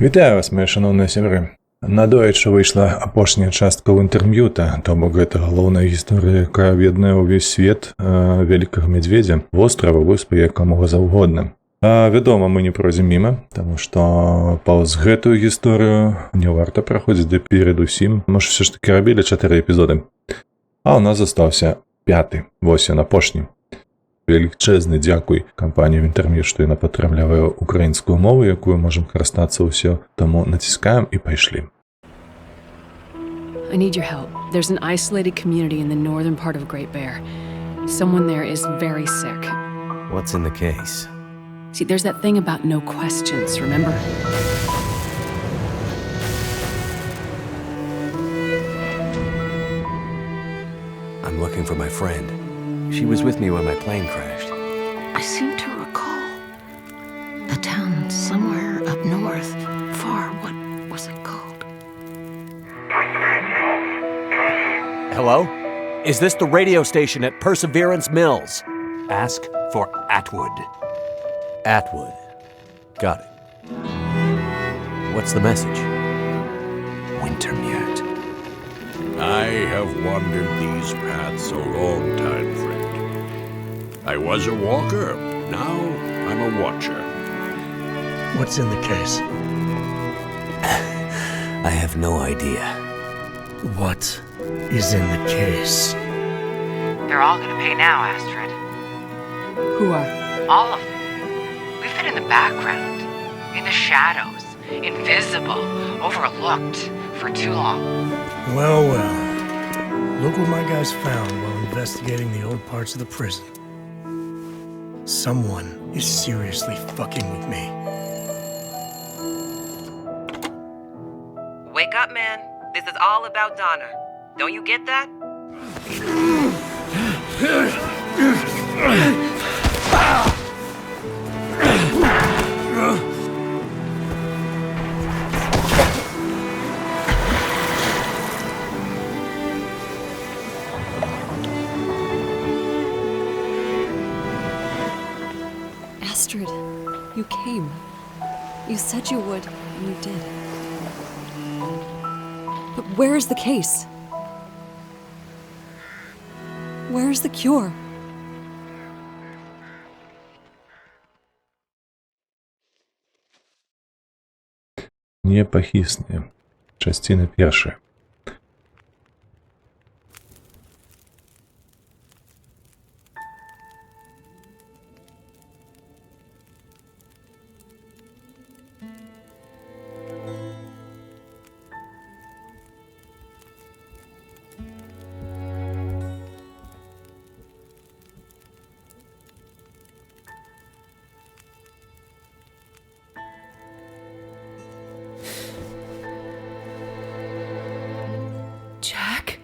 Вітаю вас, мае шаноўныя сябры. Надоечы выйшла апошняя частка ў інтэрм'юта, то бок гэта галоўная гісторыя, якая аб'яднае ўвесь свет вялікага мядзведзя, вострава, выспы, як камога заўгодна. Вядома, мы не пройдзем міма, таму што паўз гэтую гісторыю не варта праходзіць ды перадусім. Можа, все ж такі рабілі 4 эпізоды. А ў нас застаўся 5, вось ён апошні. Велічэзны дзякуй кампанію Інтэрм'ют, што яна падтрымлівае украінскую мову, якую можам карыстацца ўсё, таму націскаем і пайшлі. I need your help. There's an isolated community in the northern part of Great Bear. Someone there is very sick. What's in the case? See, there's that thing about no questions, remember? I'm looking for my friend. She was with me when my plane crashed. I seem to recall a town somewhere up north, far. What was it called? Hello? Is this the radio station at Perseverance Mills? Ask for Atwood. Atwood. Got it. What's the message? Wintermute. I have wandered these paths a long time, friend. I was a walker, now I'm a watcher. What's in the case? I have no idea. What is in the case? They're all gonna pay now, Astrid. Who are? All of them. We've been in the background, in the shadows, invisible, overlooked for too long. Well, well. Look what my guys found while investigating the old parts of the prison. Someone is seriously fucking with me. Wake up, man. This is all about Donna. Don't you get that? Astrid, you came. You said you would, and you did. But where is the case? Where is the cure? Непахісныя. Часціна першая. Jack?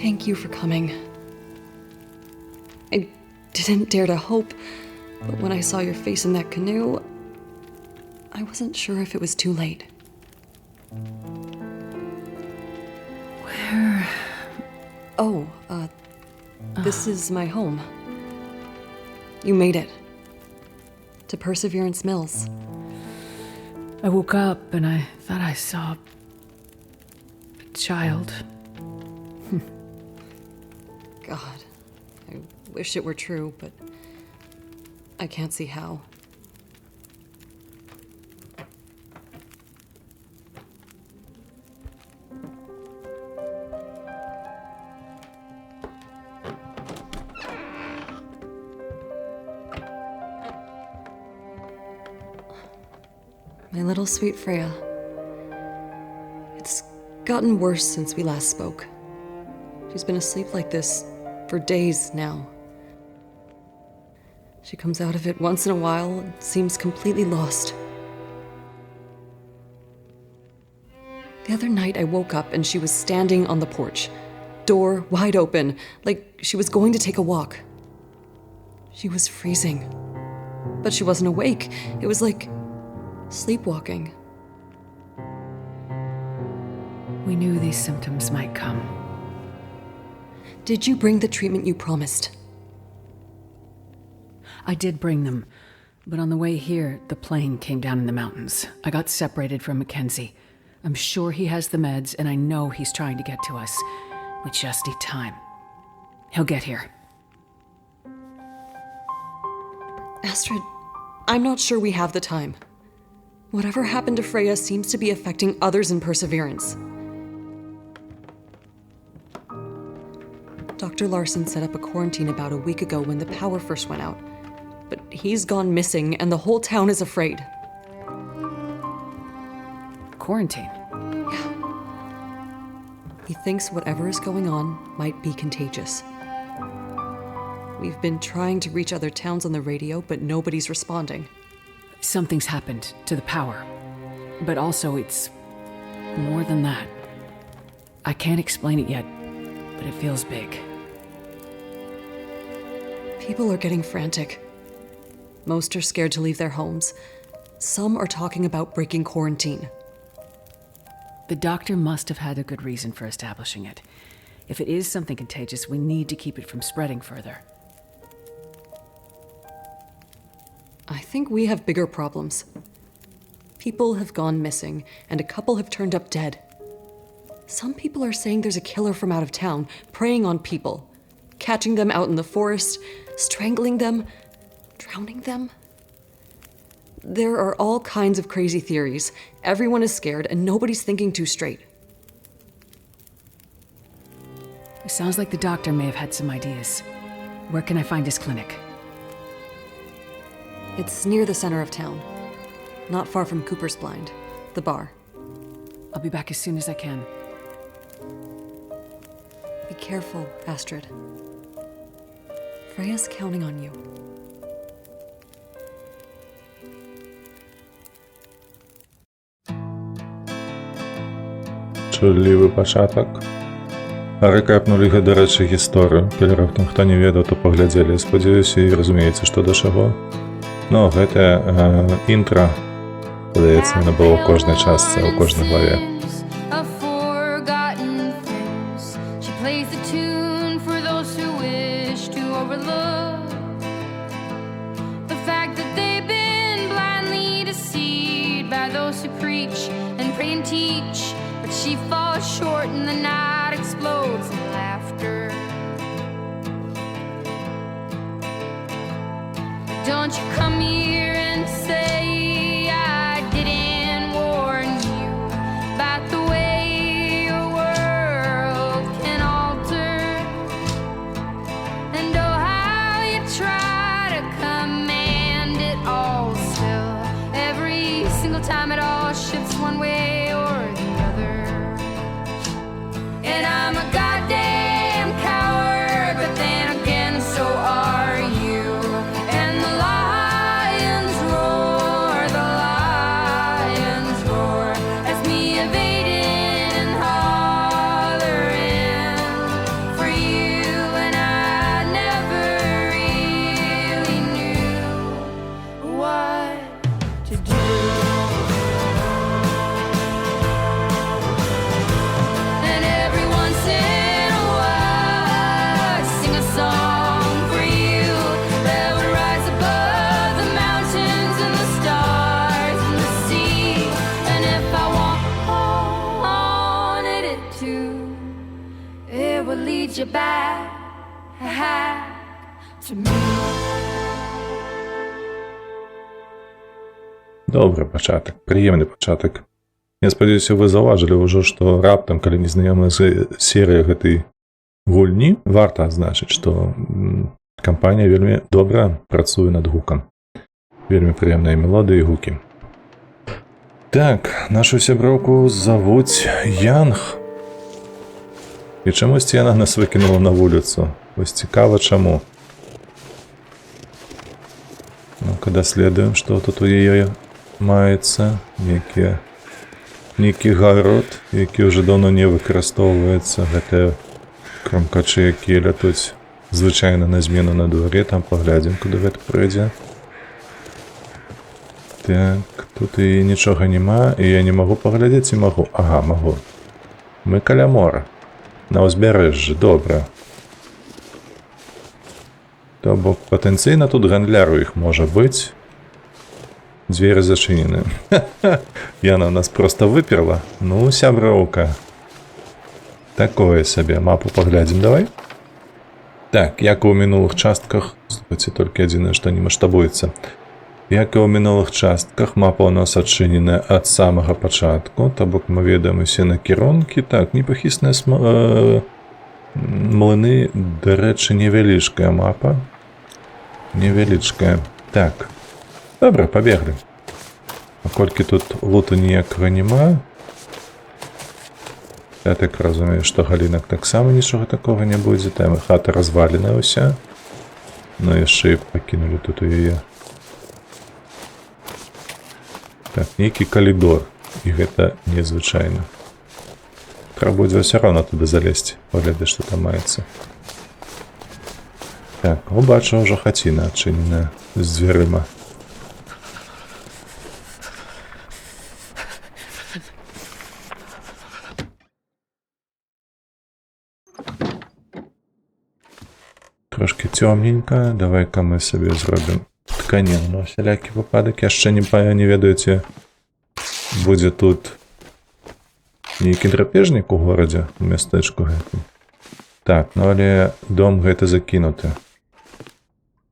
Thank you for coming. I didn't dare to hope, but when I saw your face in that canoe, I wasn't sure if it was too late. Where? Oh, this is my home. You made it. To Perseverance Mills. I woke up and I thought I saw a child. God, I wish it were true, but I can't see how. My little sweet Freya. It's gotten worse since we last spoke. She's been asleep like this for days now. She comes out of it once in a while and seems completely lost. The other night I woke up and she was standing on the porch, door wide open, like she was going to take a walk. She was freezing, but she wasn't awake. It was like sleepwalking. We knew these symptoms might come. Did you bring the treatment you promised? I did bring them, but on the way here, the plane came down in the mountains. I got separated from Mackenzie. I'm sure he has the meds, and I know he's trying to get to us. We just need time. He'll get here. Astrid, I'm not sure we have the time. Whatever happened to Freya seems to be affecting others in Perseverance. Dr. Larson set up a quarantine about a week ago when the power first went out. But he's gone missing, and the whole town is afraid. Quarantine? He thinks whatever is going on might be contagious. We've been trying to reach other towns on the radio, but nobody's responding. Something's happened to the power. But also, it's more than that. I can't explain it yet, but it feels big. People are getting frantic. Most are scared to leave their homes. Some are talking about breaking quarantine. The doctor must have had a good reason for establishing it. If it is something contagious, we need to keep it from spreading further. I think we have bigger problems. People have gone missing, and a couple have turned up dead. Some people are saying there's a killer from out of town, preying on people, catching them out in the forest, strangling them, drowning them. There are all kinds of crazy theories. Everyone is scared, and nobody's thinking too straight. It sounds like the doctor may have had some ideas. Where can I find his clinic? It's near the center of town, not far from Cooper's Blind, the bar. I'll be back as soon as I can. Be careful, Astrid. Freya's counting on you. Чуллівы пачатак. Рэкапнулі, да рэчы, гісторыю. Калі раптам хто не ведаў, то паглядзелі, спадзяюся, і разумееце, што да чаго. Но гэта інтра, падаецца, яно было ў кожнай частцы, ў кожнай главе. She falls short and the night explodes in laughter. Don't you come here and say I didn't warn you about the way your world can alter. And oh, how you try to command it all still. Every single time it all shifts one way or the other. And I'm a goddamn coward, but then again, so are you. And the lions roar, as me evading and hollering for you. And I never really knew what to do. You back to me. Добры пачатак, прыемны пачатак. Я спадзяюся, вы заўважылі ўжо, што раптам, калі незнаёмая серыя гэтай гульні, варта адзначыць, што кампанія вельмі добра працуе над гукам. Вельмі прыемныя мелодыі і гукі. Так, нашу сяброўку завуць Янг. І чомусь яна нас викинула на вулицю. Ось цікаво чому. Ну-ка дослідуємо, що тут у її мається. Некий город, який вже давно не використовується. Гэта кромкачы, які лятуць звычайна на змену на дворе. Там поглядзім, куди гэта прыйдзе. Так, тут і нічога нема, і я не магу паглядзець, і магу. Ага, магу. Мы каля мора. На ўзбярэжжы, добра. То бок патэнцыйна тут гандляру іх можа быць. Дзверы зачынены. Яна нас просто выперла. Ну, сяброўка. Такое сабе. Мапу паглядзім, давай. Так, як і ў мінулых частках, слухайце, толькі адзінае, што не маштабуецца. Як і ў мінулых частках, мапа ў нас адчыненая ад самага пачатку, то бок мы ведаем усе накірункі. Так, непахісныя млыны, дарэчы, невялічкая мапа. Невялічкая. Так. Добра, пабеглі. А колькі тут луту ніякага няма, я так разумею, што галінак таксама нічога такога не будзе. Там хата разваленая ўся. Ну яшчэ і пакінулі тут у яе. Так, нейкі калідор. І гэта незвычайна. Трэба будзе ўсё роўна туды залезці. Паглядай, што там маецца. Так, убачу, ўжо хаціна адчыненая з дзвярыма. Трошки цёмненька. Давай-ка мы сабе зробім тканіну на всялякі выпадак. Яшчэ не ведаеце, будзе тут нейкі драпежнік у горадзе, у мястэчку гэтым. Так, ну але дом гэты закінуты.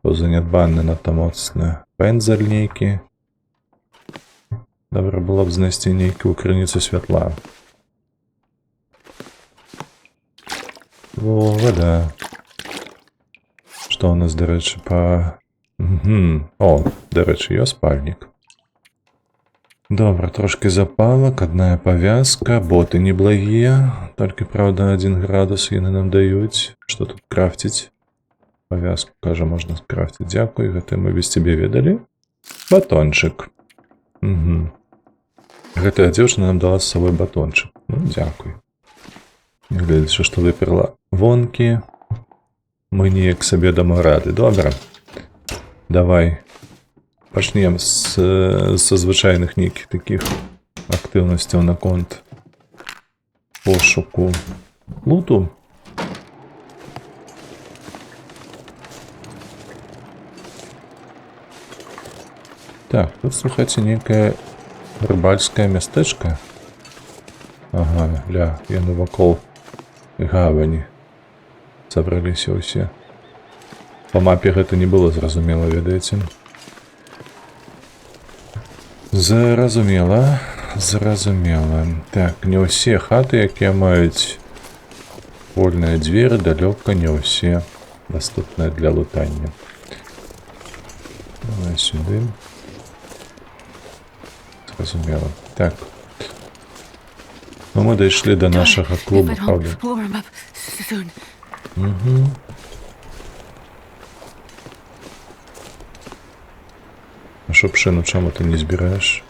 Занядбаны надта моцна. Пэндзаль нейкі. Добра было б знайсці нейкую крыніцу святла. Во, вода. Што ў нас, дарэчы, па... О, дарэчы, ёсць спальнік. Добра, трошки запалак, адная павязка, боты неблагія. Толькі, правда, 1 градус яны нам даюць. Што тут крафціць? Павязку, кажа, можна скрафціць. Дзякуй, гэта мы без цябе ведалі. Батончык. Гэтая дзяўчына нам дала з сабой батончык. Ну, дзякуй. Глядзячы, што выперла вонкі. Мы неяк сабе дамо рады. Добра. Давай пачнем са звычайных нейкіх такіх актыўнасцяў наконт пошуку луту. Так, тут, слухайце, нейкае рыбальскае мястэчка. Ага, ля, яны вакол гавані сабраліся ўсе. Па мапе гэта не было зразумела, ведаеце. Зразумела. Так, не ўсе хаты, якія маюць вольныя дзверы, далёка не ўсе даступныя для лутання. Давай сюды. Зразумела. Так. Ну, мы дайшлі да нашага клуба, правда? А шопшину чому ти не збираєш?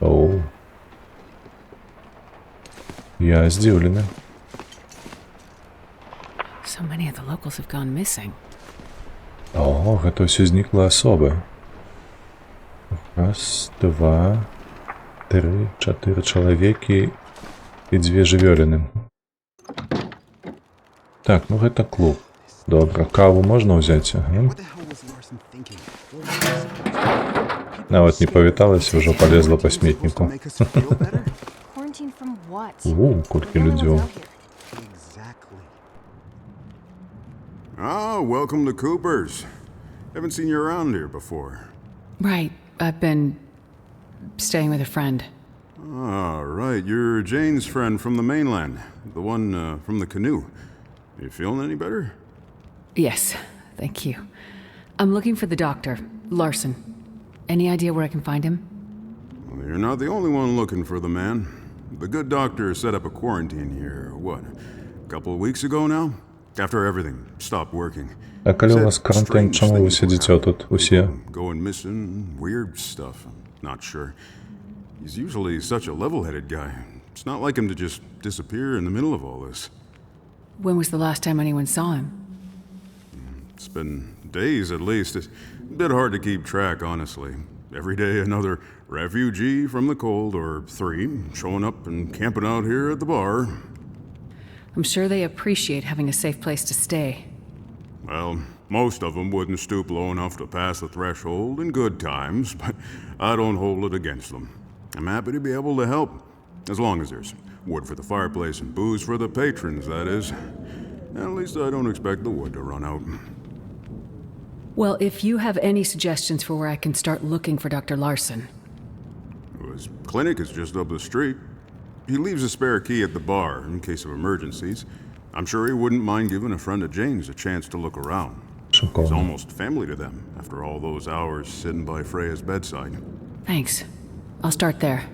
Оу. Я здивлений. So many of the locals have gone missing. О, гэта ўсё знікла асоба. Раз, два, три, 4 чалавекі і 2 жывёліны. Так, ну гэта клуб. Добра, каву можна ўзяць? Ага. Нават не павіталася, ўжо полезла па сметніку. Колькі людзёў. Ah, welcome to Cooper's. Haven't seen you around here before. Right. I've been staying with a friend. Ah, right. You're Jane's friend from the mainland. The one from the canoe. You feeling any better? Yes, thank you. I'm looking for the doctor, Larson. Any idea where I can find him? Well, you're not the only one looking for the man. The good doctor set up a quarantine here, what, a couple of weeks ago now? After everything stopped working. А коли у вас карантин, чому ви сидите тут усі? Going missing, weird stuff. Not sure. He's usually such a level-headed guy. It's not like him to just disappear in the middle of all this. When was the last time anyone saw him? It's been days at least. It's a bit hard to keep track, honestly. Every day another refugee from the cold, or 3, showing up and camping out here at the bar. I'm sure they appreciate having a safe place to stay. Well, most of them wouldn't stoop low enough to pass the threshold in good times, but I don't hold it against them. I'm happy to be able to help, as long as there's wood for the fireplace and booze for the patrons, that is. At least I don't expect the wood to run out. Well, if you have any suggestions for where I can start looking for Dr. Larson. His clinic is just up the street. He leaves a spare key at the bar in case of emergencies. I'm sure he wouldn't mind giving a friend of Jane's a chance to look around. He's almost family to them after all those hours sitting by Freya's bedside. Thanks. I'll start there.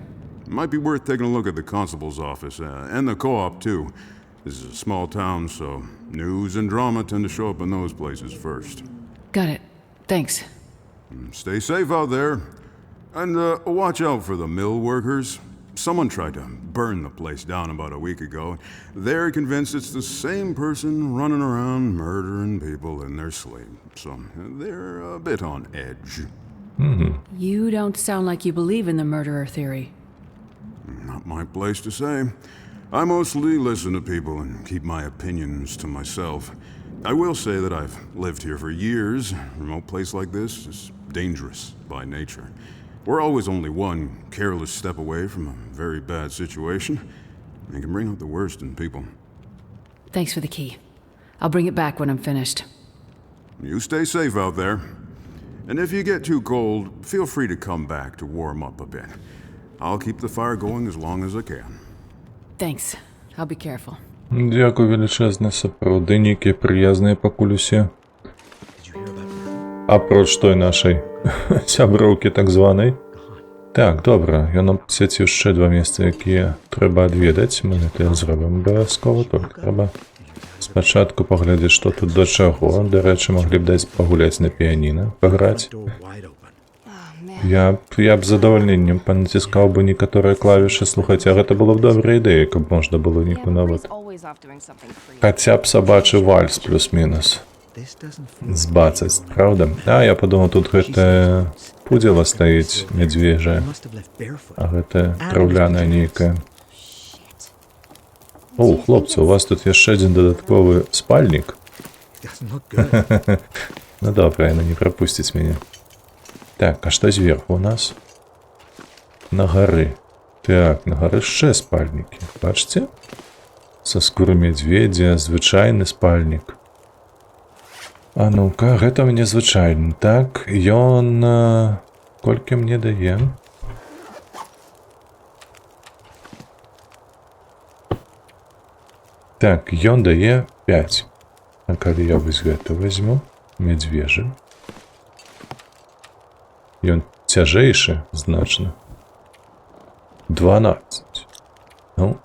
Might be worth taking a look at the constable's office and the co-op too. This is a small town, so news and drama tend to show up in those places first. Got it. Thanks. Stay safe out there. And watch out for the mill workers. Someone tried to burn the place down about a week ago. They're convinced it's the same person running around murdering people in their sleep. So they're a bit on edge. You don't sound like you believe in the murderer theory. Not my place to say. I mostly listen to people and keep my opinions to myself. I will say that I've lived here for years. A remote place like this is dangerous by nature. We're always only one careless step away from a very bad situation. It can bring out the worst in people. Thanks for the key. I'll bring it back when I'm finished. You stay safe out there. And if you get too cold, feel free to come back to warm up a bit. I'll keep the fire going as long as I can. Thanks. I'll be careful. Дякую величезне, сапраўды нейкія прыязныя пакуль усе. Апроч той нашай сяброўкі так званай. Так, добра, ён нам пасвяціў яшчэ 2 месцы, якія трэба адведаць. Мы гэта зробім абавязкова, толькі трэба спачатку паглядзець, што тут да чаго. Дарэчы, маглі б даць пагуляць на піяніна, паграць. Я б з задавальненнем панаціскаў бы некаторыя клавішы. Слухайце, а гэта было б добрая ідэя, каб можна было нейку нават хаця б сабачы вальс плюс-мінус збацаць, правда? А, я падумаў, тут гэтае пудзела стаіць мядзвежае, а гэта траўляная нейкая. О, хлопцы, у вас тут яшчэ адзін дадатковы спальнік. Ну добра, яна не прапусціць мяне. Так, а што зверху у нас? На гары. Так, на гары яшчэ спальнікі. Бачыце? Са скуры мядзведзя, звычайны спальнік. А ну-ка, гэта мне звычайны. Так, ён... Колькі мне дае? Так, ён дае 5. А калі я вось гэта возьму, мядзвежы. Ён цяжэйшы, значна. 12. Ну.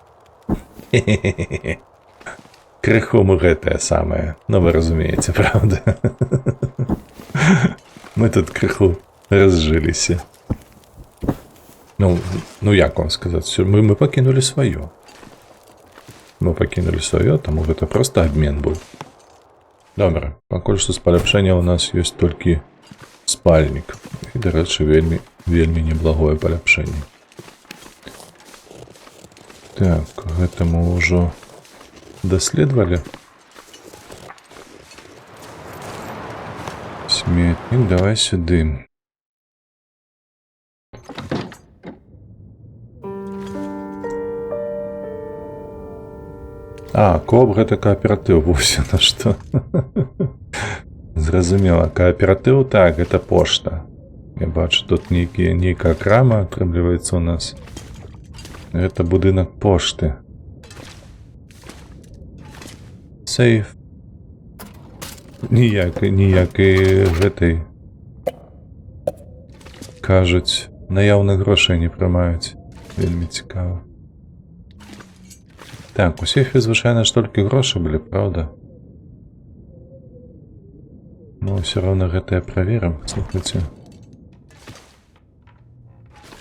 Крыху мы гэтае самае. Ну, вы разумееце, правда? Мы тут крыху разжыліся. Ну, як вам сказаць? Мы пакінулі сваё. Мы пакінулі сваё, таму гэта проста абмен быў. Добра, пакуль што з паляпшэння ў нас ёсць толькі спальнік. І, дарэчы, вельмі неблагое паляпшэнне. Так, гэта мы ўжо даследавалі. Сметнік, давай сюды. А, кооп гэта кааператыў, вось на што. Зразумела, кааператыў, так, гэта пошта. Я бачу, тут нейкая крама атрымліваецца у нас. Гэта будынак пошты. Сейф. Ніякай гэтай, кажуць, наяўных грошай не прымаюць. Вельмі цікава. Так, у сейфе, звычайна ж толькі грошы былі, праўда? Ну, ўсё роўна гэтае праверым, слухайце.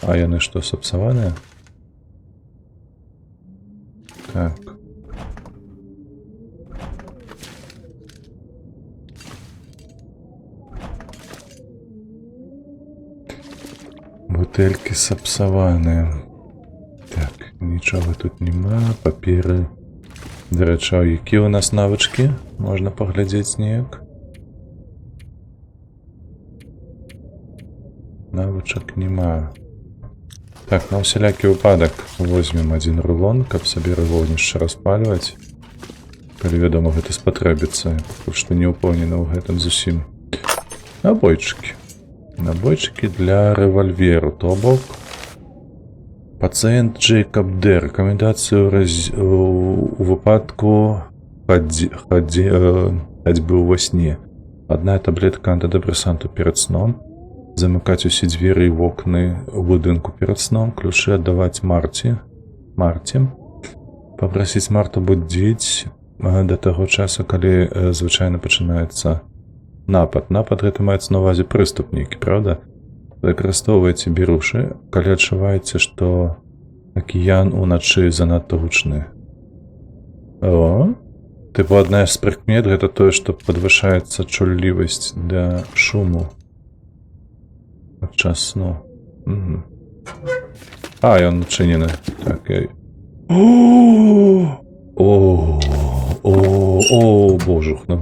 А яны што, сапсаваныя? Так. Бутэлькі сапсаваныя. Так, нічога тут няма, паперы. Дарэчы, а якія ў нас навычкі? Можна паглядзець неяк. Навычак няма. Так, на ўсялякі выпадак возьмем адзін рулон, каб сабе вогнішча распальваць. Калі, вядома, гэта спатрэбіцца, пакуль што не ўпэўнены ў гэтым зусім. Набойчыкі. Набойчыкі для рэвальверу, то бок. Пацыент Джейкаб Д. Рэкамендацыю у выпадку хадзьбы ўва сне. Адна таблетка антыдэпрэсанту перад сном. Замыкаць усе дзверы і вокны ў будынку перад сном. Ключы аддаваць Марце. Папрасіць Марту будзіць да таго часу, калі звычайна пачынаецца напад. Напад гэта маецца на ўвазе прыступ нейкі, правда? Выкарыстоўвайце берушы, калі адчуваеце, што акіян уначы занадта гучны. О, тыпу адна з прыкмет гэта тое, што падвышаецца чуллівасць да шуму падчас сну. А, ён начынены. Так, О, божухна.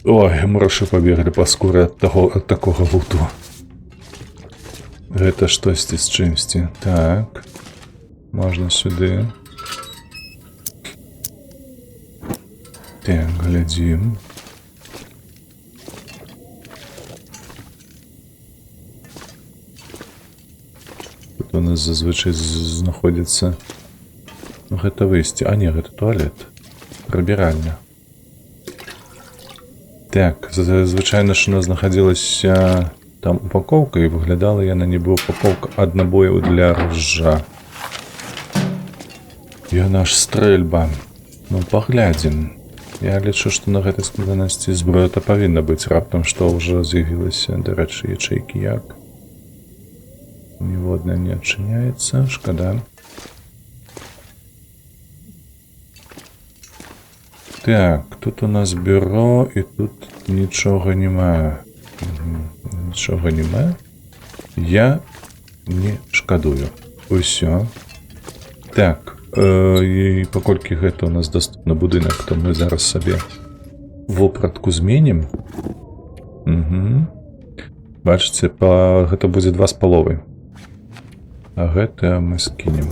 Ой, мураши пабеглі па скуры ад такога гуту. Гэта штосьці з чымсьці. Так. Можна сюды. Так, глядзім. Тут у нас зазвычай знаходзіцца... Ну, гэта выйсце. А не, гэта туалет. Прыбіральня. Так, звычайна ж у нас знаходзілася там упаковка, і выглядала яна нібы упаковка ад набояў для ружжа. Яна ж стрэльба. Ну, паглядзім. Я лічу, што на гэтай складанасці зброя-то павінна быць, раптам што ўжо з'явілася, дарэчы, ячэйкі як. Ніводная не адчыняецца, шкада. Так, тут у нас бюро, і тут нічога няма. Нічога няма. Я не шкадую. Усё. Так, і паколькі гэта у нас даступны будынак, то мы зараз сабе вопратку зменім. Бачыце, гэта будзе 2,5. А гэта мы скінем.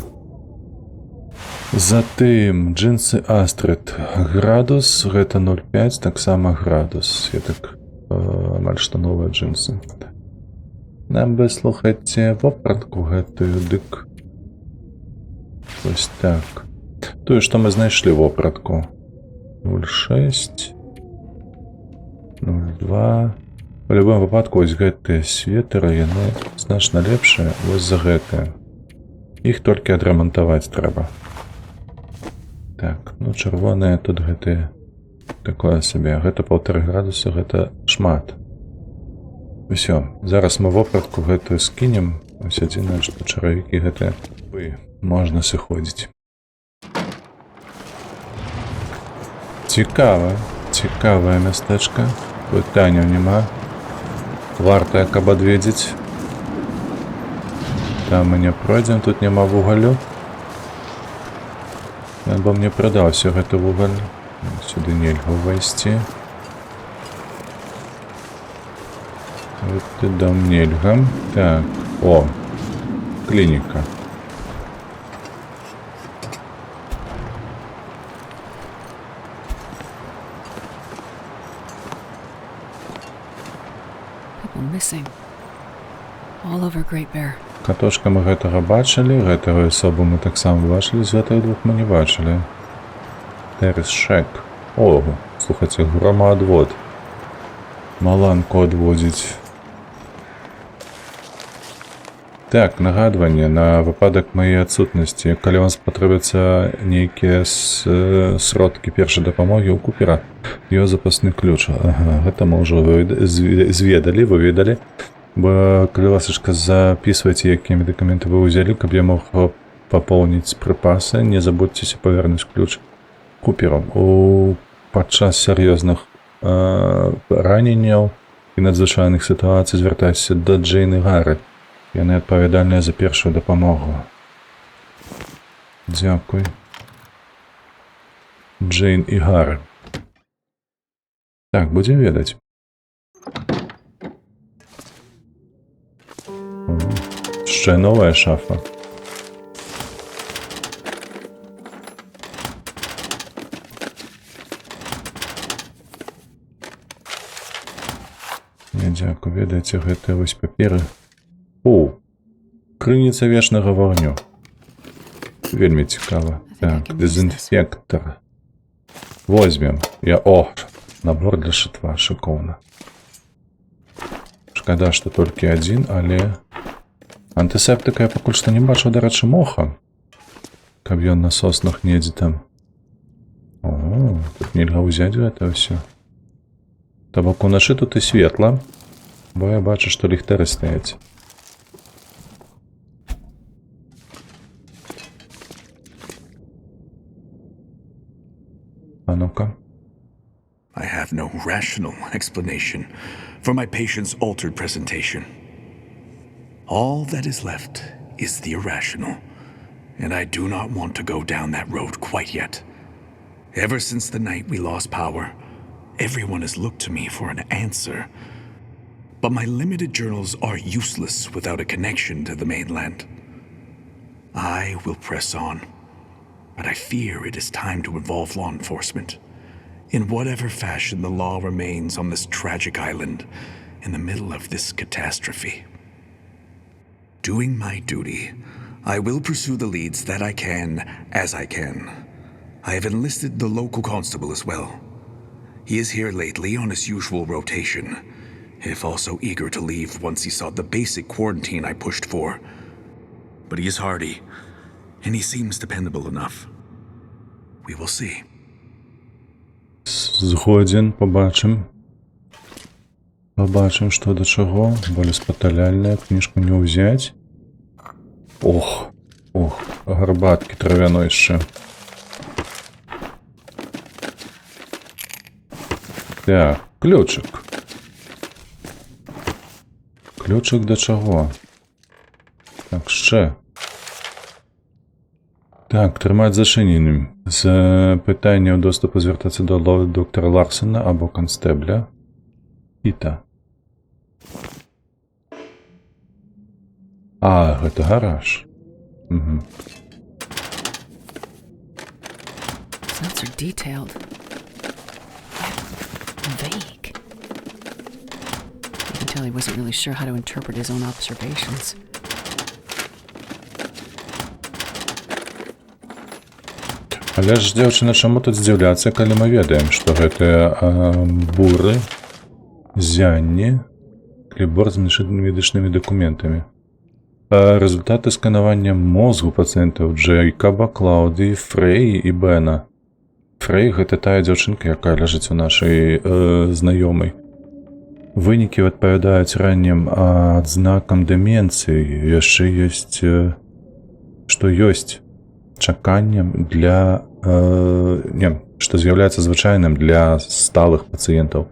Затым джинсы Астрид градус, гэта 0,5, таксама градус. Я так амаль што новыя джинсы. Нам бы, слухайце, вопратку гэтую, дык. Вось так. Тое, што мы знайшлі вопратку. 0,6. 0,2. У любым выпадку, вось гэтыя светеры, яны значна лепшыя, вось за гэтыя. Іх толькі адрамантаваць трэба. Так, ну чырвоныя тут гэтыя такое сабе. Гэта 1,5 градуса, гэта шмат. Усё, зараз мы вопратку гэтую скінем. Ось адзінае, што чаравікі гэтыя можна сыходзіць. Цікавае мястэчка. Пытанняў няма. Варта, каб адведзіць. Там мы не пройдзем, тут няма вугалю. Ён бы мне прыдаўся гэты вугаль. Сюды нельга ўвайсці. Гэты дом нельга. Так, о, клініка. Missing. All over Great Bear. Катошка мы гэтага бачылі, гэтага асобу мы таксама бачылі, з гэтых двух мы не бачылі. Тэрыс Шэк. О, слухайце, громаадвод. Маланку адводзіць. Так, нагадванне на выпадак маёй адсутнасці. Калі вам спатрэбяцца нейкія сродкі першай дапамогі ў Купера, ёсць запасны ключ. Ага, гэта мы ўжо выведалі. Бо калі ласачка записывайце, якія медыкаменты вы ўзялі, каб я мог папоўніць прыпасы, не забудзьцеся павернуць ключ Куперу. Падчас сер'ёзных раненняў і надзвычайных сітуацый звяртайся да Джейн і Гары. Яны адпавядальныя за першую дапамогу. Дзякуй. Джейн і Гары. Так, будзем ведаць. Яшчэ новая шафа. Не, дзякуй, ведаеце, гэтыя вось паперы. Крыніца вечнага вогню. Вельмі цікава. Так, дезінфектор. Возьмем. Набор для шытва, шыкоўна. Шкада, што толькі адзін, але... Антысептыка я пакуль што не бачыў, дарэчы, моха. Каб ён на соснах недзе там. Тут нельга ўзяць гэта ўсё. То бок уначы тут і светла, бо я бачу, што ліхтары стаяць. А ну-ка. I have no rational explanation for my patient's altered presentation. All that is left is the irrational, and I do not want to go down that road quite yet. Ever since the night we lost power, everyone has looked to me for an answer. But my limited journals are useless without a connection to the mainland. I will press on, but I fear it is time to involve law enforcement. In whatever fashion the law remains on this tragic island in the middle of this catastrophe. Doing my duty, I will pursue the leads that I can as I can. I have enlisted the local constable as well. He is here lately on his usual rotation, if also eager to leave once he saw the basic quarantine I pushed for. But he is hardy, and he seems dependable enough. We will see. Згоден, побачым. Побачым, што да чаго. Болеспаталяльная, кніжку не ўзяць. Гарбаткі травяной яшчэ. Так, ключик. Ключик да чаго? Так, ще. Так, трымаць зачыненым. З пытанняў доступу звяртацца да доктара Ларсена або канстэбля. Піта. Гэта гараж. Notes are detailed. Vague. You can tell he wasn't really sure how to interpret his own observations. Але ж, дзяўчына, чаму тут здзіўляцца, калі мы ведаем, што гэтыя буры, зянні, кліпборд з медычнымі дакументамі. Результаты сканавання мозгу пацыентаў Джейкаба, Клаўдыі, Фрэі і Бена. Фрэй — гэта тая дзяўчынка, якая ляжыць у нашай знаёмай. Вынікі адпавядаюць раннім адзнакам дэмінцыі. Яшчэ ёсць, што ёсць чаканнем для... што з'яўляецца звычайным для сталых пацыентаў.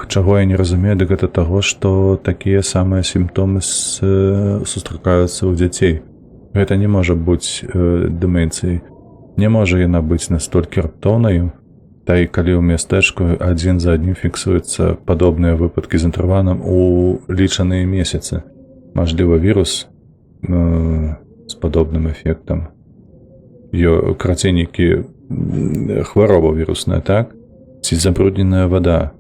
Чаго я не разумею, дык гэта таго, што такія самыя сімптомы сустракаюцца ў дзяцей. Гэта не можа быць дэмэнцыяй. Не можа яна быць настолькі раптоўнай, та і калі ў мястэчку адзін за адным фіксуюцца падобныя выпадкі з інтэрвалам у лічаныя месяцы. Мажліва, вірус з падобным эфектам. Карацей, нейкі хвароба вірусная, так? Ці забрудненая вада.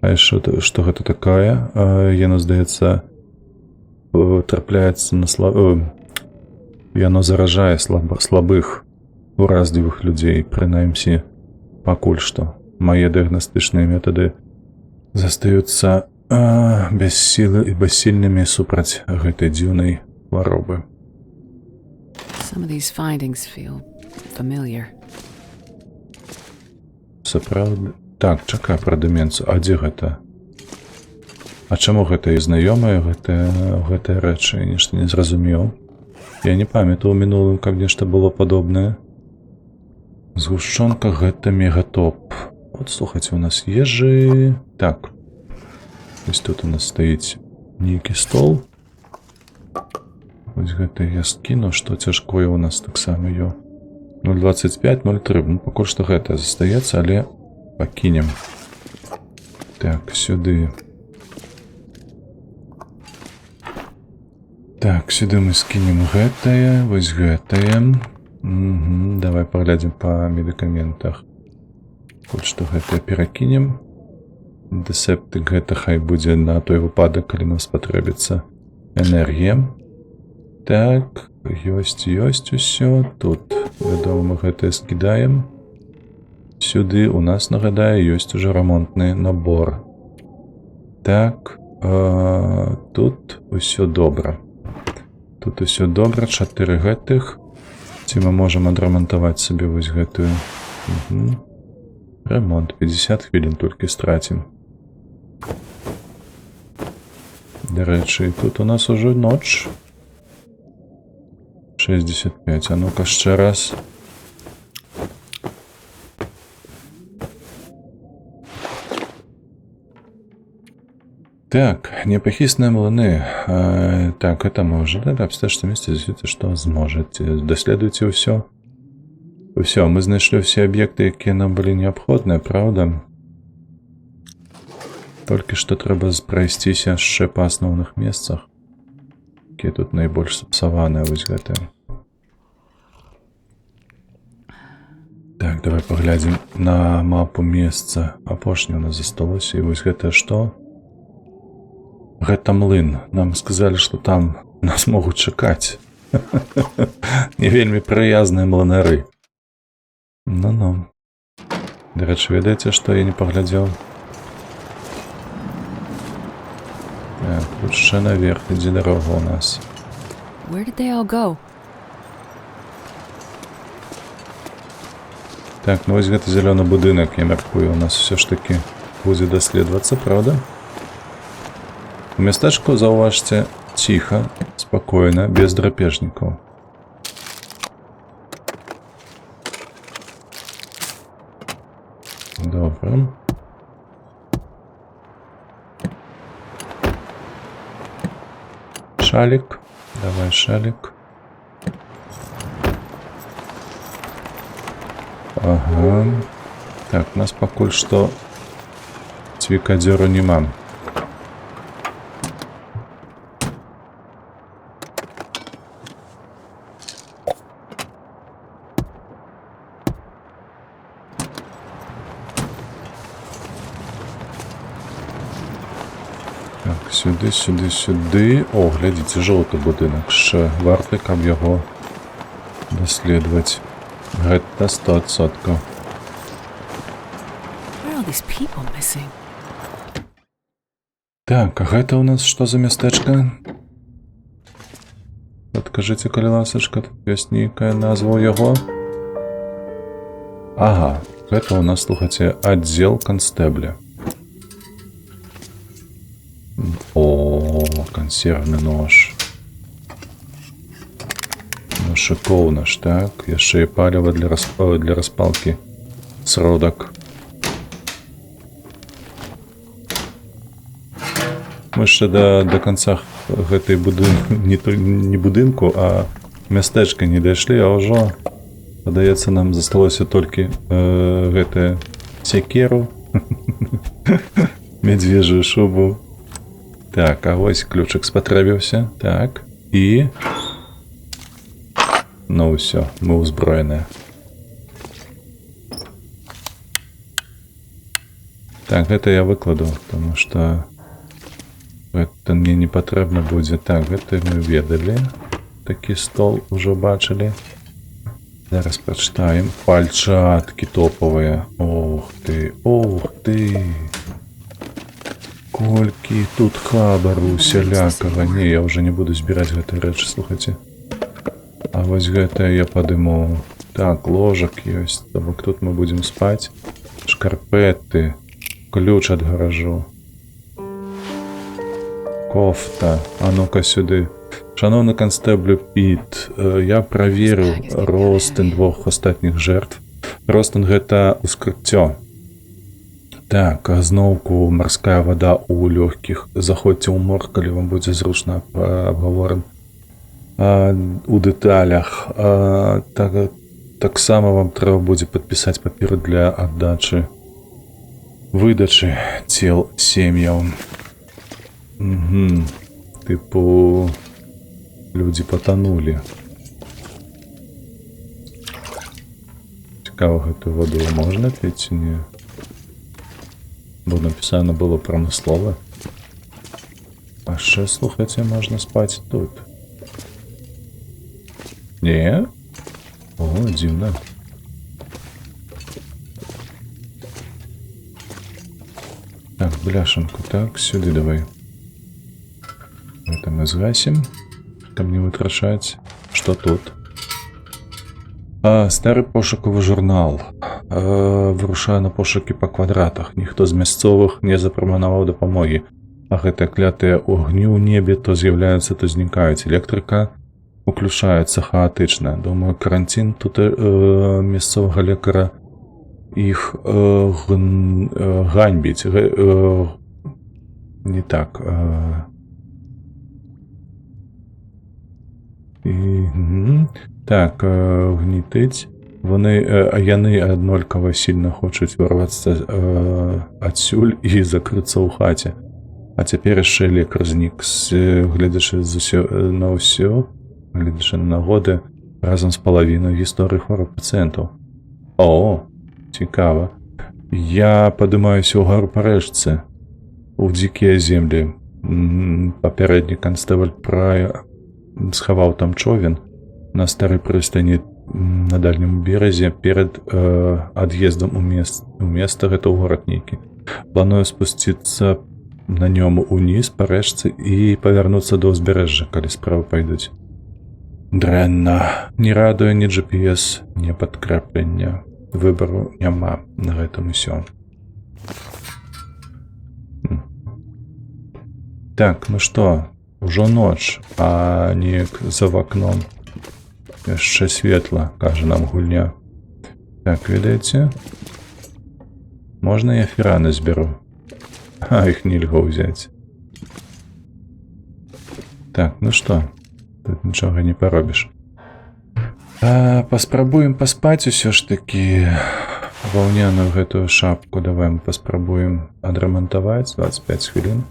Што гэта такая? Яно, здаецца, трапляецца на яно заражае слабых, уразлівых людзей, прынамсі, пакуль што. Мае дыягнастычныя метады застаюцца бессільнымі супраць гэтай дзіўнай хваробы. Some of these findings feel familiar. Сапраўды... Так, чакай пра дыменцыю. А дзе гэта? А чаму гэта і знаёмыя гэтыя рэчы? Я нешта не зразумеў. Я не памятаю ў мінулым, каб нешта было падобнае. Згушчонка гэта мегатоп. Вот, слухайце, у нас ежы... Так. Вось тут у нас стаіць нейкі стол. Вось гэта я скіну, што цяжкое у нас таксама ё. 0,25, 0,3. Ну, пакуль што гэта застаецца, але пакінем. Так, сюды. Так, сюды мы скінем гэтае, вось гэтае. Давай паглядзім па медыкаментах. Пакуль што гэтае перакінем. Десептык гэта хай будзе на той выпадак, калі нам спатрэбіцца энергія. Так, ёсць усё. Тут, вядома, мы гэтае скідаем. Сюды у нас, нагадаю, ёсць уже рамонтны набор. Так, тут усё добра. Тут усё добра, 4 гэтых. Ці мы можам адрамантаваць сабе вось гэтую. Ремонт, 50 хвілін толькі страцім. Дарэчы, тут у нас уже ноч. 65, а ну-ка яшчэ раз. Так, непахісныя млыны. Так, это мы уже, да, обстежьте место, действительно, что сможете. Доследуйте ўсё. Усё, мы знайшлі ўсе аб'екты, якія нам былі неабходныя, правда? Толькі што трэба прайсціся яшчэ па асноўных месцах, якія тут найбольш сапсаваныя, вось гэтыя. Так, давай паглядзім на мапу месца. Апошняе у нас засталося, і вось гэта што? Гэта млын. Нам сказалі, што там нас могуць чакаць. Не вельмі прыязныя млынары. Ну-ну. Дарэчы, ведаеце, што я не паглядзеў? Так, тут яшчэ наверх ідзе дарога у нас. Where did they all go? Так, ну вось гэты зялёны будынак, я мяркую, у нас все ж таки будзе даследавацца, правда? У мястэчку, заўважце, ціха, спакойна, без драпежнікаў. Добра. Шалик. Давай шалик. Ага. Так, у нас пакуль што цвікадзёру няма. Так, сюды, сюды, сюды. О, глядзіце, жоўты будынак. Ще варты, каб яго даследаваць. Гэта 100%. Where are all these people missing? Так, а гэта у нас што за мястэчка? Падкажыце, калі ласачка, тут ёсць нейкая назва ў яго? Ага, гэта у нас, слухайце, аддзел канстэбля. О, кансервны нож. Ну, шыкоўна ж, так? Яшчэ і паліва для распалкі сродак. Мы яшчэ да канца гэтай не будынку, а мястэчка не дайшлі, а ўжо, падаецца, нам засталося толькі гэтае секеру, медвежую шубу. Так, а вось ключик спатрэбіўся. Так, і... Ну ўсё, мы ўзброеныя. Так, гэта я выкладу, потому што гэта мне не патрэбна будзе. Так, гэта мы ведалі. Такі стол ужо бачылі. Зараз прачытаем. Пальчаткі топавыя. Ох ты, ох ты. Колькі тут хабару усялякага. Не, я уже не буду збіраць гэтыя рэчы, слухайце. А вось гэтае я падыму. Так, ложак ёсць. То бок тут мы будзем спаць. Шкарпэты. Ключ ад гаражу. Кофта. А ну-ка сюды. Шановны канстэблю Піт, я праверыў ростын двух астатніх жертв. Ростын гэта ускрыццё. Так, зноўку марская вада ў лёгкіх. Заходзьце ў морг, калі вам будзе зручна, абгаворым у дэталях. Таксама вам трэба будзе падпісаць паперы для аддачы выдачы цел сем'яў. Тыпу людзі патанулі. Цікава, гэтую воду можна піць ці не? Бо напісана было прамыслова. А ще, слухайце, можна спаць тут. Не? О, дзіўна. Так, бляшанку, так, сюды давай. Это мы згасім, каб не вытрачаць. Што тут? Стары пошукавы журнал. Вырушаю на пошукі па квадратах. Ніхто з мясцовых не запрапанаваў дапамогі. А гэтыя клятыя огні ў небе то з'яўляюцца, то знікаюць. Электрыка уключаецца хаатычна. Думаю, карантин тут мясцовага лекара іх ганьбіць. Не так. Так, гнітыць. Яны аднолькава сильна хочуць вырвацца адсюль і закрыцца ў хаце. А цяпер яшчэ лекар знік, гледзячы на ўсё, гледзячы на нагоды, разам з палавінай гісторыі хворых пацыентаў. О, цікава. Я падымаюся ў гару па рэчцы, у дзікія землі. Папярэдні канстэбль схаваў там човен на старой прыстані на дальнім беразе перад ад'ездам у места, гэта ў горад нейкі. Планую спусціцца на нём уніз па рэчцы і павярнуцца да ўзбярэжжа, калі справы пайдуць. Дрэнна. Не радуе ні GPS, ні падкрэплення. Выбару няма, на гэтым усё. Так, ну што, ужо ноч, а неяк за вакном яшчэ светла, кажа нам гульня. Так, ведаеце? Можна я фераны зберу? А, іх нельга ўзяць. Так, ну што, тут нічога не паробіш. Паспрабуем паспаць усё ж такі. Ваўняную гэтую шапку давай мы паспрабуем адрамантаваць 25 хвілін.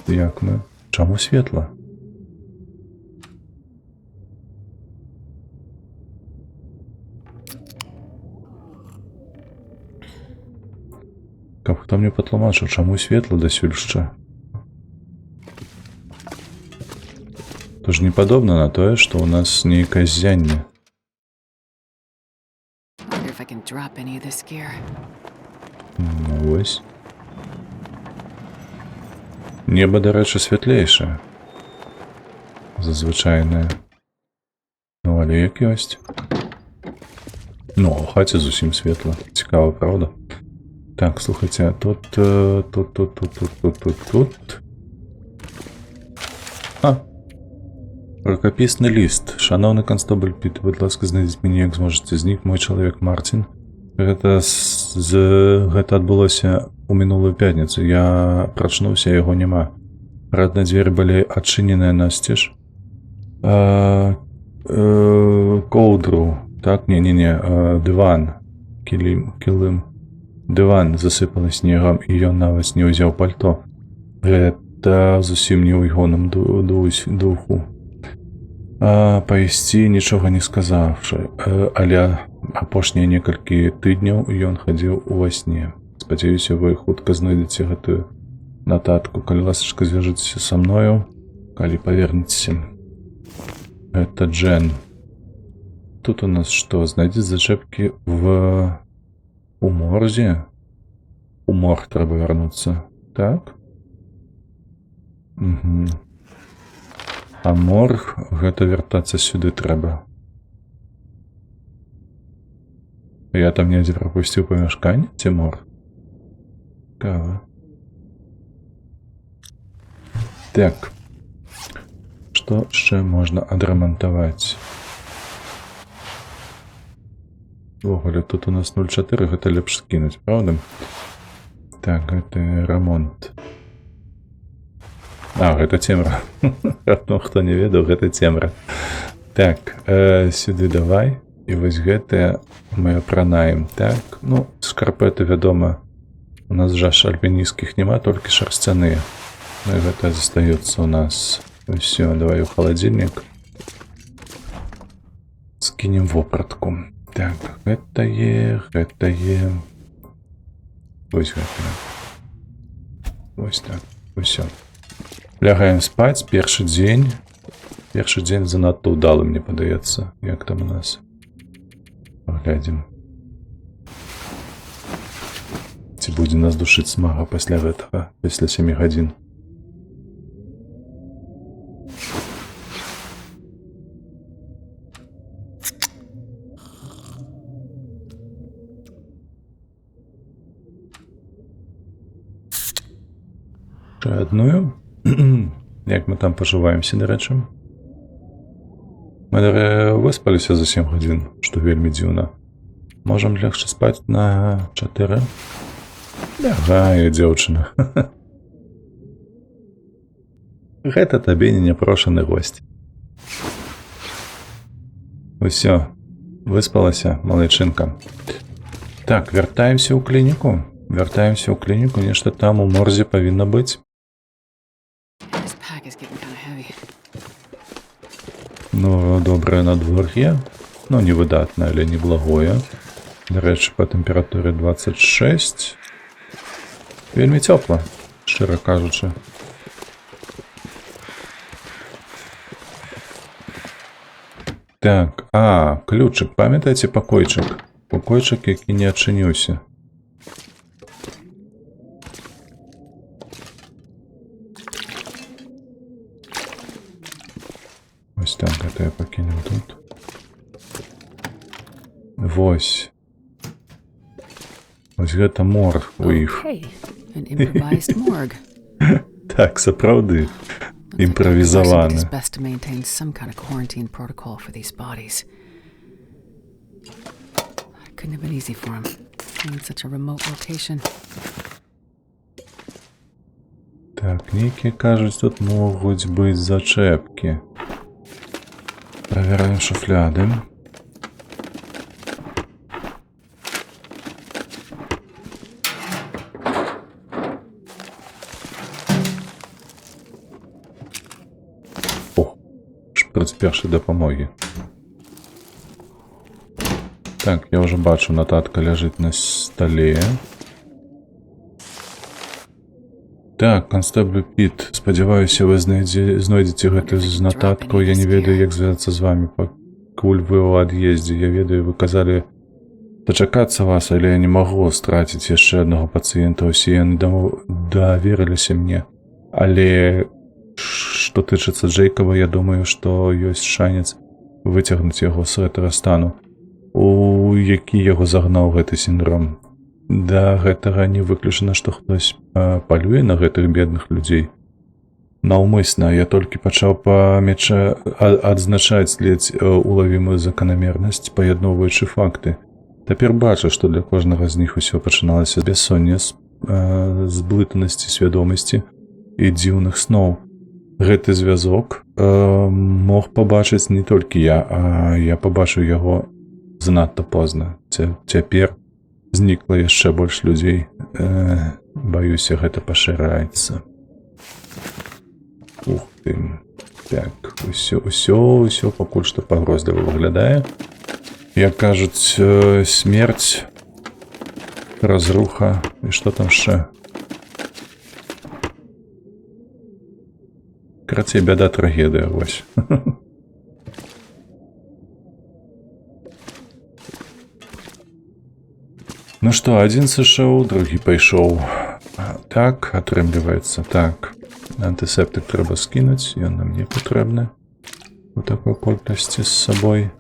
Як мы? Чаму светла? Каб хто мне патлумачыў, чаму светла дасюль яшчэ? То ж не падобна на тое, што ў нас нейкае ззянне. Ну вось. Неба, дарэчы, святлейшае. Зазвычайнае. Ну, але як ёсць. Ну, а ў хаце зусім светла. Цікава, правда? Так, слухайце, тут. Рукапісны ліст. Шановны канстабль Піт, будь ласка, знайдзіце мяне, як зможаце. Знік мой чалавек Марцін. Гэта адбылося у мінулую пятніцу. Я прачнуўся, яго няма. Радныя дзверы былі адчыненыя насцеж. Коўдру. Так, не, дыван. Кілым. Дыван засыпаны снегам, і ён нават не ўзяў пальто. Гэта зусім не ў ягоным духу. Пайсці, нічога не сказавшы, але апошнія некалькі тыдняў ён хадзіў ува сне. Спадзяюся, вы хутка знойдзеце гэтую нататку. Калі ласачка, звяжыцеся са мною, калі павернецеся. Это Джен. Тут у нас што? Знайдзець зачэпкі в У морзе. У морг трэба вярнуцца. Так. Угу. А морг, гэта вяртацца сюды трэба. Я там недзе прапусціў памяшканне, ці морг? Кава. Так. Што яшчэ можна адрамантаваць? Увогуле, тут у нас 0,4, гэта лепш скінуць, правда? Так, гэта рамонт. А, гэта цемра. Ну, хто не ведаў, гэта цемра. Так, сюды давай. І вось гэтыя мы апранаем. Так, ну, шкарпэты, вядома, у нас жа альпінійскіх няма, толькі шарсцяныя. Ну, і гэта застаецца у нас. Усё, давай у халадзільнік. Скінем вопратку. Так, гэтае. Вось гэтае. Вось так, усё. Лягаем спаць, першы дзень. Першы дзень занадта ўдалы, мне падаецца. Як там у нас? Паглядзім. Ці будзе нас душыць смага пасля гэтага, пасля 7 гадзін. Ще одную. Як мы там поживаемся, до речі? Ми виспалися за 7 годин, що вельми дивно. Можем легше спати на 4? Лягай, дівчина. Гэта табе не непрошены гость. Усё, выспалася, малайчынка. Так, вяртаемся ў клініку. Вяртаемся ў клініку, нешта там у морзе павінна быць. Ну, добрае надвор'е. Ну, не выдатнае, але не благое. До рэчы, па тэмпературы 26. Вельмі цёпла, шчыра кажучы. Так, ключик, памятаеце пакойчык? Пакойчык, які не адчыніўся. Ось так, гэта я пакінем тут. Вось. Ось гэта морг у іх. Так, сапраўды. Імправізаваны. Так, нейкія кажуць, тут могуць быць зачэпкі. Проверяем шуфляды. О, шприц першай дапамогі. Так, я уже бачу, нотатка ляжыць на столе. Так, констебль Піт, спадзяваюся, вы знойдзеце гэту з нотатку. Я не ведаю, як звязацца з вами, пакуль вы ў ад'ездзе. Я ведаю, вы казалі дачакацца вас, але я не магу страціць яшчэ аднаго пацыента. Усе яны даверыліся мне. Але што тычыцца Джейкаба, я думаю, што ёсць шанец выцягнуць яго з гэтага стану, у які яго загнаў гэты сіндром. Да гэтага не выключана, што хтось палюе на гэтых бедных людзей. Наўмысна, я толькі пачаў адзначаць ледзь улавімую заканамернасць, паядноўваючы факты. Цяпер бачу, што для кожнага з них усё пачыналася бяссоння, зблытанасці свядомасці і дзіўных сноў. Гэты звязок мог пабачыць не толькі я, а я пабачыў яго занадта позна. Цяпер знікла яшчэ больш людзей. Баюся, гэта пашыраецца. Ух ты. Так, усё пакуль што пагрозліва выглядае. Як кажуць, смерць, разруха і што там яшчэ? Карацей, бяда, трагедыя, вось. Ну што, адзін сышоў, другі пайшоў. Так, атрымліваецца, так. Антысептык трэба скінуць, ён нам не патрэбны. У такой колькасці з сабой.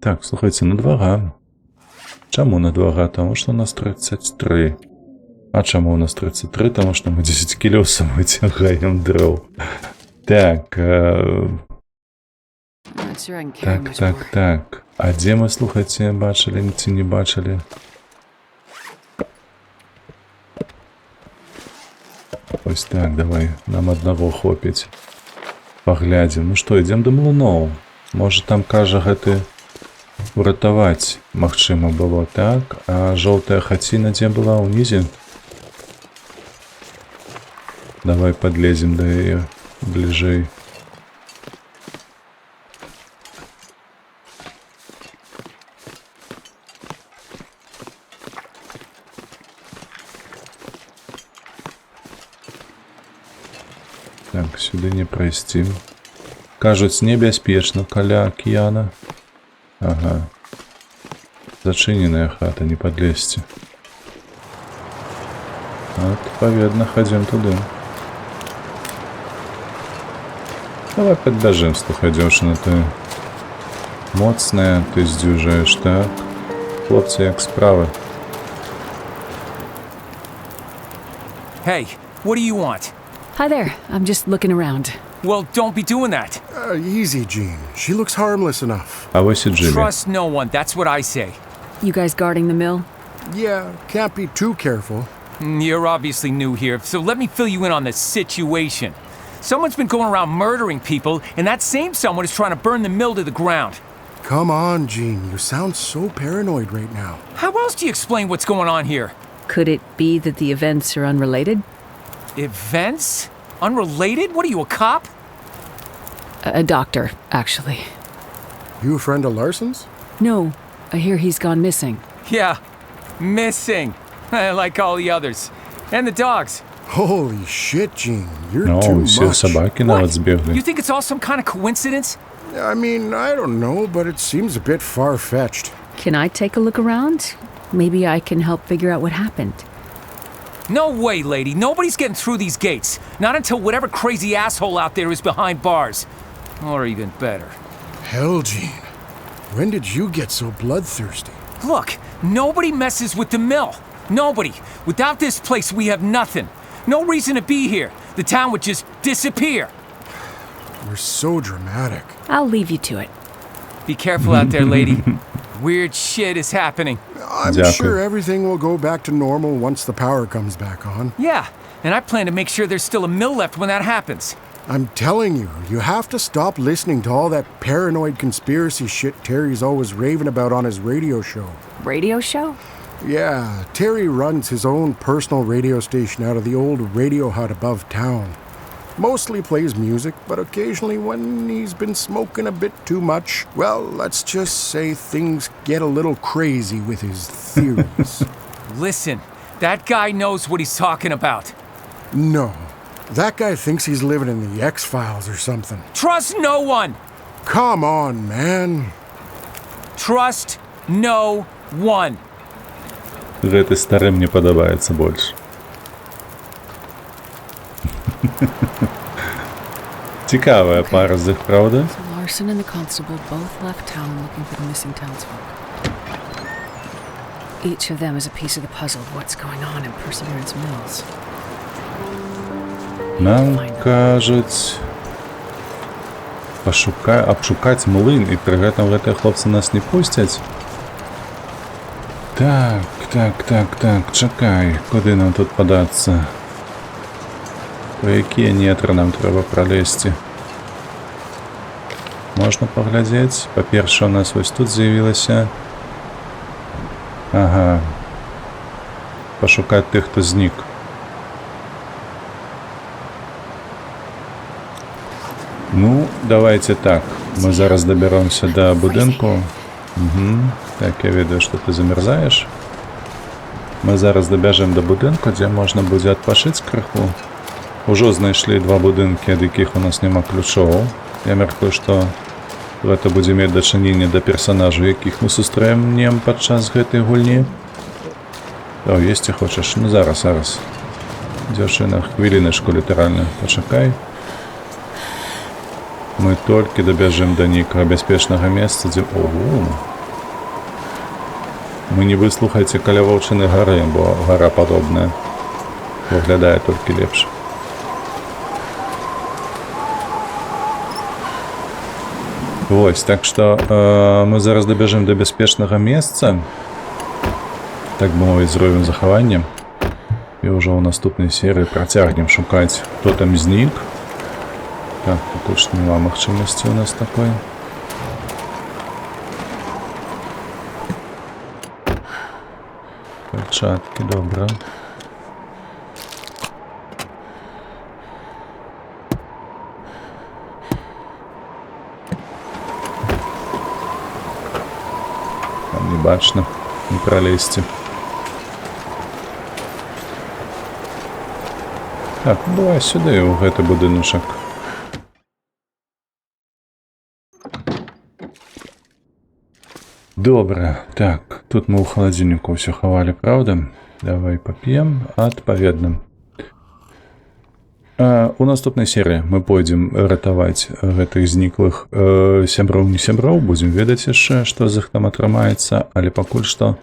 Так, слухайце, на 2Г. Чаму на 2Г? Таму што у нас 33. А чаму у нас 33? Таму што мы 10 кілёсам выцягаем дроў. Так, так. А дзе мы, слухайце, бачылі, ці не бачылі? Ось так, давай, нам аднаго хопіць. Паглядзім. Ну што, ідзем да млыноў. Можа, там, кажа, гэты уратаваць магчыма было, так? А жоўтая хаціна дзе была? Унізе? Давай подлезем до яе бліжэй. Так, сюды не прайсці. Кажуць, небяспечна каля акіяна. Ага. Зачыненая хата, не подлезці. Адпаведна, хадзім туды. Давай падбяжым, слухай, дзяўчына, ты моцная, ты здзюжаеш, так? Хлопцы, як справы? Hey, what do you want? Hi there. I'm just looking around. Well, don't be doing that. Easy, Jean. She looks harmless enough. А вось і Джиммі. Trust no one, that's what I say. You guys guarding the mill? Yeah, can't be too careful. You're obviously new here, so let me fill you in on the situation. Someone's been going around murdering people, and that same someone is trying to burn the mill to the ground. Come on, Jean. You sound so paranoid right now. How else do you explain what's going on here? Could it be that the events are unrelated? Events? Unrelated? What are you, a cop? A doctor, actually. You a friend of Larson's? No, I hear he's gone missing. Yeah, missing. Like all the others. And the dogs. Holy shit, Jean. You're No, too все much. собаки навіть збігли. You think it's all some kind of coincidence? I mean, I don't know, but it seems a bit far-fetched. Can I take a look around? Maybe I can help figure out what happened. No way, lady. Nobody's getting through these gates. Not until whatever crazy asshole out there is behind bars. Or even better. Hell, Jean. When did you get so bloodthirsty? Look, nobody messes with the mill. Nobody. Without this place, we have nothing. No reason to be here. The town would just disappear. You're so dramatic. I'll leave you to it. Be careful out there, lady. Weird shit is happening. I'm sure everything will go back to normal once the power comes back on. Yeah, and I plan to make sure there's still a mill left when that happens. I'm telling you, you have to stop listening to all that paranoid conspiracy shit Terry's always raving about on his radio show. Radio show? Yeah, Terry runs his own personal radio station out of the old radio hut above town. Mostly plays music, but occasionally when he's been smoking a bit too much, well, let's just say things get a little crazy with his theories. Listen, that guy knows what he's talking about. No, that guy thinks he's living in the X-Files or something. Trust no one! Come on, man. Trust no one. Гэты стары мне падабаецца больш. Цікавая пара з іх, правда? So Larson and the constable both left town looking for the missing townsfolk. Each of them is a piece of the puzzle of what's going on in Perseverance Mills. Нам кажуць абшукаць млын, і пры гэтым гэтыя хлопцы нас не пусцяць. Так, чакай, куды нам тут падацца? Па якія нетры нам трэба пралезці? Можна паглядзець? Па-першае, у нас вось тут з'явілася. Ага. Пашукаць тых, хто знік. Ну, давайте так. Мы зараз доберемся до будинку. Угу. Так, я ведаю, что ты замерзаешь. Мы зараз добяжем до будинку, дзе можна будзе адпашыць крыху. Ужо знайшлі два будынкі, ад якіх у нас няма ключоў. Я мяркую, што Гэта будзе мець дачыненне да персанажаў, якіх мы сустрэнем падчас гэтай гульні. О, есці хочаш? Ну зараз. Дзяўчына, хвіліначку літаральна, пачакай. Мы толькі дабяжым да нейкага бяспечнага месца, дзе... Ого! Мы не выслухайце каля Ваўчыны гары, бо гара падобная. Выглядае толькі лепш. Вось, так што мы зараз дабяжым да бяспечнага месца. Так бы мовіць, зробім захаванне. І ўжо ў наступнай серыі працягнем шукаць, хто там знік. Так, пакуль што няма магчымасці ў нас такой. Перчаткі, добра. Там не бачна, не пролезці. Так, давай сюди, у гэты будыночак. Добра, так, тут мы ў халадзільніку ўсё хавалі, правда? Давай пап'ем адпаведна. У наступнай серыі мы пойдзем ратаваць гэтых зніклых сяброў, не сяброў, будзем ведаць яшчэ, што з іх там атрымаецца, але пакуль што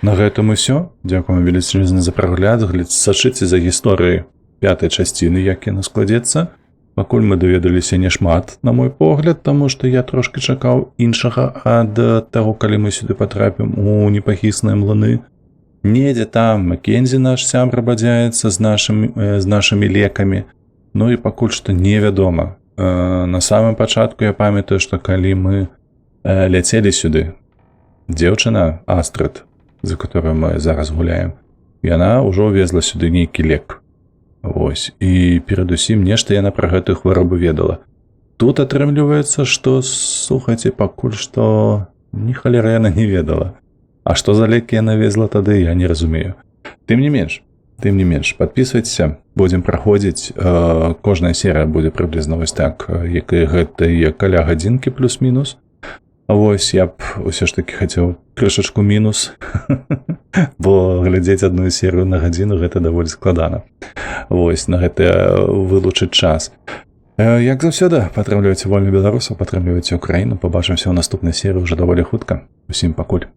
на гэтым усё. Дзякуем велічэзна за прагляд, сачыце за гісторыяй 5-й часціны, як яна складзецца. Пакуль мы даведаліся няшмат, на мой погляд, таму што я трошки чакаў іншага ад таго, калі мы сюды патрапім у непахісныя млыны. Недзе там Маккензі наш сябра бадзяецца з нашымі лекамі. Ну і пакуль што невядома. На самым пачатку я памятаю, што калі мы ляцелі сюды, дзеўчына Астрид, за которую мы зараз гуляем, яна ўжо везла сюды нейкі лек. Вось, і перадусім нешта яна пра гэтую хваробу ведала. Тут атрымліваецца, што, слухайце, пакуль што ні халера яна не ведала. А што за лекі яна везла тады, я не разумею. Тым не менш, падпісвайцеся, будзем праходзіць, кожная серыя будзе прыблізна вось так, як і гэта каля гадзінкі плюс-мінус. Вось, я б усё ж такі хацеў крышачку мінус, бо глядзець адну серыю на гадзіну гэта даволі складана. Вось, на гэта вылучыць час. Як заўсёды, падтрымлівайце вольных беларусаў, падтрымлівайце Украіну, пабачымся ў наступнай серыі ўжо даволі хутка. Усім пакуль.